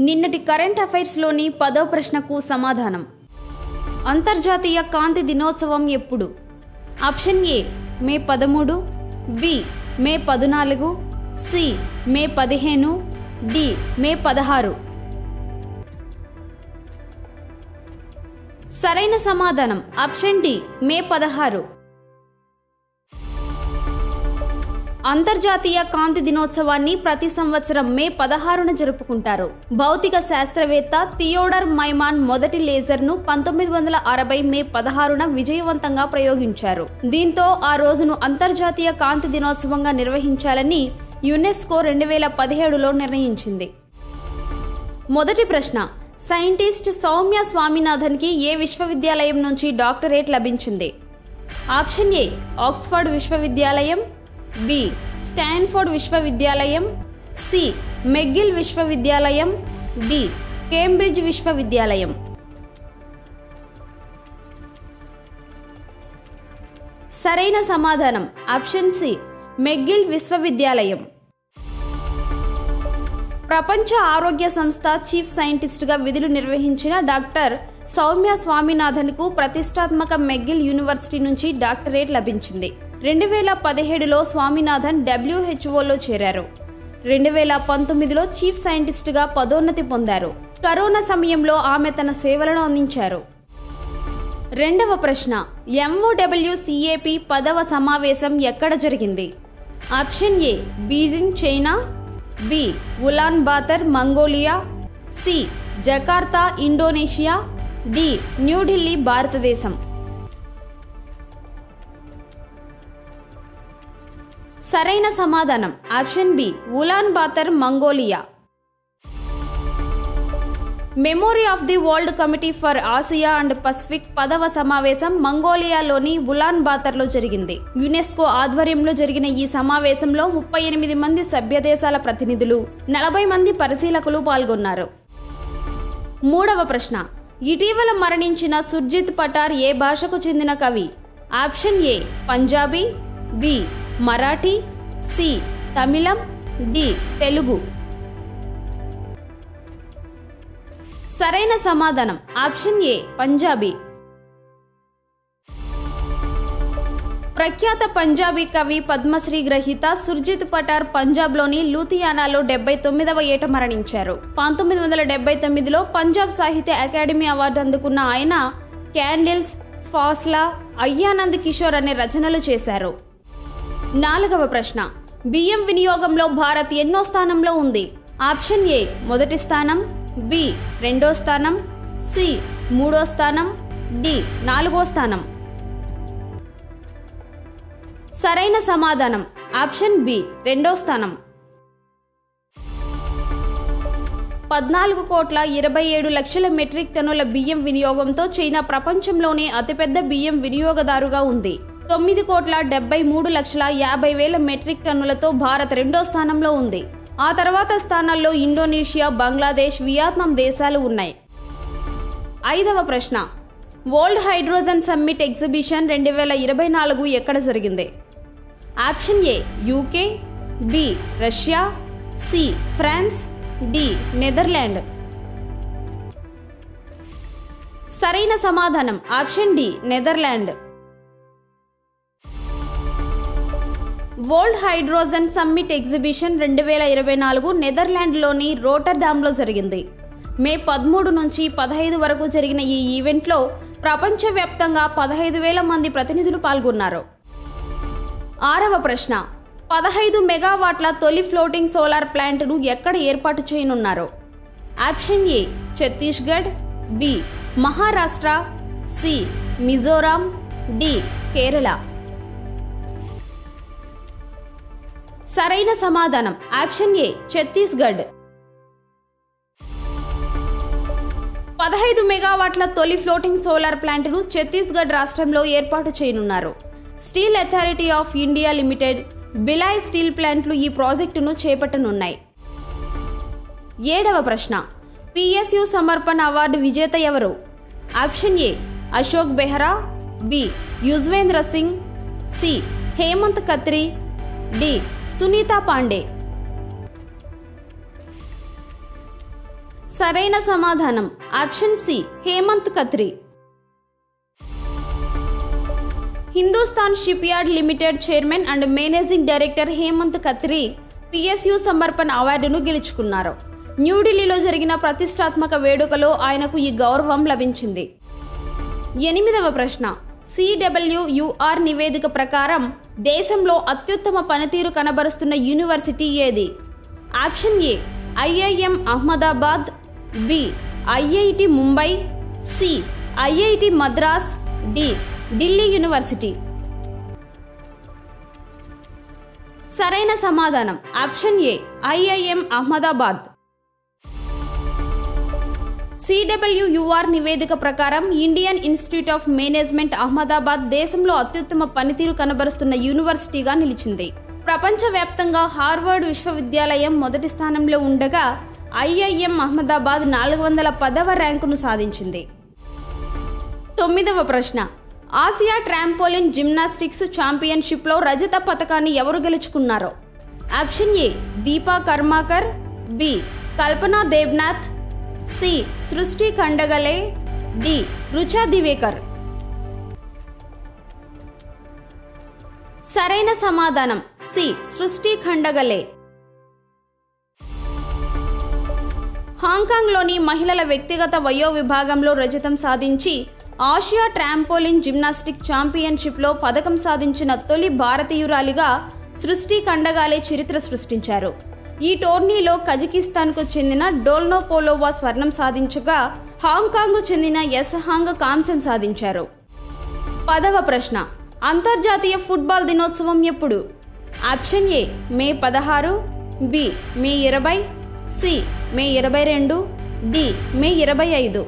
నిన్నటి కరెంట్ అఫైర్స్లోని 10వ ప్రశ్నకు సమాధానం. అంతర్జాతీయ కాంతి దినోత్సవం ఎప్పుడు? Option A May 13, B May 14, C May 15, D May 16. సరైన సమాధానం ఆప్షన్ డి మే 16. అంతర్జాతీయ కాంతి దినోత్సవాన్ని ప్రతి సంవత్సరం మే 16న జరుపుకుంటారు. భౌతిక శాస్త్రవేత్త థియోడర్ మైమాన్ మొదటి లేజర్ను 1960 మే 16న విజయవంతంగా ప్రయోగించారు. దీంతో ఆ రోజును అంతర్జాతీయ కాంతి దినోత్సవంగా నిర్వహించాలని యునెస్కో 2017లో నిర్ణయించింది. మొదటి ప్రశ్న, సైంటిస్ట్ సౌమ్య స్వామినాథన్కి ఏ విశ్వవిద్యాలయం నుంచి డాక్టరేట్ లభించింది? ఆప్షన్ ఏ ఆక్స్ఫర్డ్ విశ్వవిద్యాలయం, బి స్టాన్ఫోర్డ్ విశ్వవిద్యాలయం, సి మెగ్గిల్ విశ్వవిద్యాలయం, డి కేంబ్రిడ్జ్ విశ్వవిద్యాలయం. సరైన సమాధానం ఆప్షన్ సి మెగ్గిల్ విశ్వవిద్యాలయం. ప్రపంచ ఆరోగ్య సంస్థ చీఫ్ సైంటిస్ట్గా విధులు నిర్వహించిన డాక్టర్ సౌమ్య స్వామినాథన్కు ప్రతిష్టాత్మక మెగ్గిల్ యూనివర్సిటీ నుంచి డాక్టరేట్ లభించింది. 2017లో స్వామినాథన్ WHOలో చేరారు. 2019లో చీఫ్ సైంటిస్ట్గా పదోన్నతి పొందారు. కరోనా సమయంలో ఆమె తన సేవలను అందించారు. రెండవ ప్రశ్న, MOWCAP 10వ సమావేశం ఎక్కడ జరిగింది? ఆప్షన్ ఏ Beijing China, B woollen బాతర్ Mongolia, C Jakarta Indonesia, D New Delhi భారతదేశం. సరైన సమాధానం option B woollen బాతర్ Mongolia. Memory of the world committee for Asia and Pacific 10వ సమావేశం మంగోలియాలోని ఉలాన్ బాతర్లో జరిగింది. యునెస్కో ఆధ్వర్యంలో జరిగిన ఈ సమావేశంలో 38 మంది సభ్య దేశాల ప్రతినిధులు, 40 మంది పరిశీలకులు పాల్గొన్నారు. మూడవ ప్రశ్న, ఇటీవల మరణించిన సుర్జిత్ పటార్ ఏ భాషకు చెందిన కవి? Option A Punjabi, B Marathi, C తమిళం, డి తెలుగు. సరైన సమాధానం ఆప్షన్ ఏ పంజాబీ. ప్రఖ్యాత పంజాబీ కవి పద్మశ్రీ గ్రహీత సుర్జిత్ పటార్ పంజాబ్లోని లూథియానాలో 79వ ఏట మరణించారు. 1979లో పంజాబ్ సాహిత్య అకాడమీ అవార్డు అందుకున్న ఆయన క్యాండిల్స్, ఫాస్లా, అయ్యానంద్ కిషోర్ అనే రచనలు చేశారు. నాలుగవ ప్రశ్న, బియ్యం వినియోగంలో భారత్ ఎన్నో స్థానంలో ఉంది? ఆప్షన్ ఏ మొదటి స్థానం, బి రెండో స్థానం, సి మూడో స్థానం, డి 4వ స్థానం. సరైన సమాధానం ఆప్షన్ బి రెండో స్థానం. 14,27,00,000 మెట్రిక్ టన్నుల బియ్యం వినియోగంతో చైనా ప్రపంచంలోనే అతిపెద్ద బియ్యం వినియోగదారుగా ఉంది. 9,73,50,000 మెట్రిక్ టన్నులతో భారత్ రెండో స్థానంలో ఉంది. ఆ తర్వాత స్థానాల్లో ఇండోనేషియా, బంగ్లాదేశ్, వియత్నాం దేశాలు ఉన్నాయి. ఐదవ ప్రశ్న, వరల్డ్ హైడ్రోజన్ సమ్మిట్ ఎగ్జిబిషన్ 2024 ఎక్కడ జరిగింది? Option A UK, B Russia, C France, D Netherland. సరైన సమాధానం option D Netherland. World hydrogen summit exhibition 2024 నెదర్లాండ్లోని రోటర్డామ్లో జరిగింది. మే 13 నుంచి 15 వరకు జరిగిన ఈ ఈవెంట్లో ప్రపంచవ్యాప్తంగా 15,000 మంది ప్రతినిధులు పాల్గొన్నారు. ఆరవ ప్రశ్న, 15 మెగావాట్ల తొలి ఫ్లోటింగ్ సోలార్ ప్లాంట్ను ఎక్కడ ఏర్పాటు చేయనున్నారు? Option A Chhattisgarh, B Maharashtra, C Mizoram, D Kerala. సరైన సమాధానం ఆప్షన్ ఏ ఛత్తీస్గఢ్. 15 మెగావాట్ల తొలి ఫ్లోటింగ్ సోలార్ ప్లాంట్ను ఛత్తీస్గఢ్ రాష్ట్రంలో ఏర్పాటు చేయనున్నారు. Steel authority of India limited, Bhilai steel ప్లాంట్లు ఈ ప్రాజెక్టును చేపట్టనున్నాయి. ఏడవ ప్రశ్న, PSU సమర్పణ అవార్డు విజేత ఎవరు? Option A Ashok Behra, B Yuzvendra Singh, C Hemant Katri, D Sunita Pandey. సరైన సమాధానం option C Hemant Katri. Hindustan shipyard limited chairman and managing director Hemant Katri PSU Samarpan అవార్డును గెలుచుకున్నారు. న్యూఢిల్లీలో జరిగిన ప్రతిష్టాత్మక వేడుకలో ఆయనకు ఈ గౌరవం లభించింది. 8వ ప్రశ్న. CWUR నివేదిక ప్రకారం దేశంలో అత్యుత్తమ పనితీరు కనబరుస్తున్న యూనివర్సిటీ ఏది? Option A IIM Ahmedabad, B IIT Mumbai, C IIT Madras, D Delhi university. సరైన సమాధానం option A IIM Ahmedabad. CWUR నివేదిక ప్రకారం Indian institute of management Ahmedabad దేశంలో అత్యుత్తమ పనితీరు కనబరుస్తున్న యూనివర్సిటీగా నిలిచింది. ప్రపంచవ్యాప్తంగా హార్వర్డ్ విశ్వవిద్యాలయం మొదటి స్థానంలో ఉండగా IIM అహ్మదాబాద్ 410వ ర్యాంకును సాధించింది. 9వ ప్రశ్న. ఆసియా ట్రాంపోలిన్ జిమ్నాస్టిక్స్ ఛాంపియన్షిప్లో రజత పతకాన్ని ఎవరు గెలుచుకున్నారో? Option A Deepa Karmakar, B Kalpana Debnath, C Srishti Khandagale, D Rucha దివేకర్. సరైన సమాధానం సి సృష్టి ఖండగలే. హాంకాంగ్లోని మహిళల వ్యక్తిగత వయో విభాగంలో రజతం సాధించి ఆసియా ట్రాంపోలిన్ జిమ్నాస్టిక్ ఛాంపియన్షిప్లో పథకం సాధించిన తొలి భారతీయురాలిగా సృష్టి ఖండగాలే చరిత్ర సృష్టించారు. ఈ టోర్నీలో కజకిస్తాన్కు చెందిన డోల్నోపోలోవా స్వర్ణం సాధించగా హాంకాంగ్కు చెందిన యసహాంగ్ కాంస్యం సాధించారు. 10వ ప్రశ్న. అంతర్జాతీయ ఫుట్బాల్ దినోత్సవం ఎప్పుడు? Option A May 16, B May 20, C May 22, D May 25.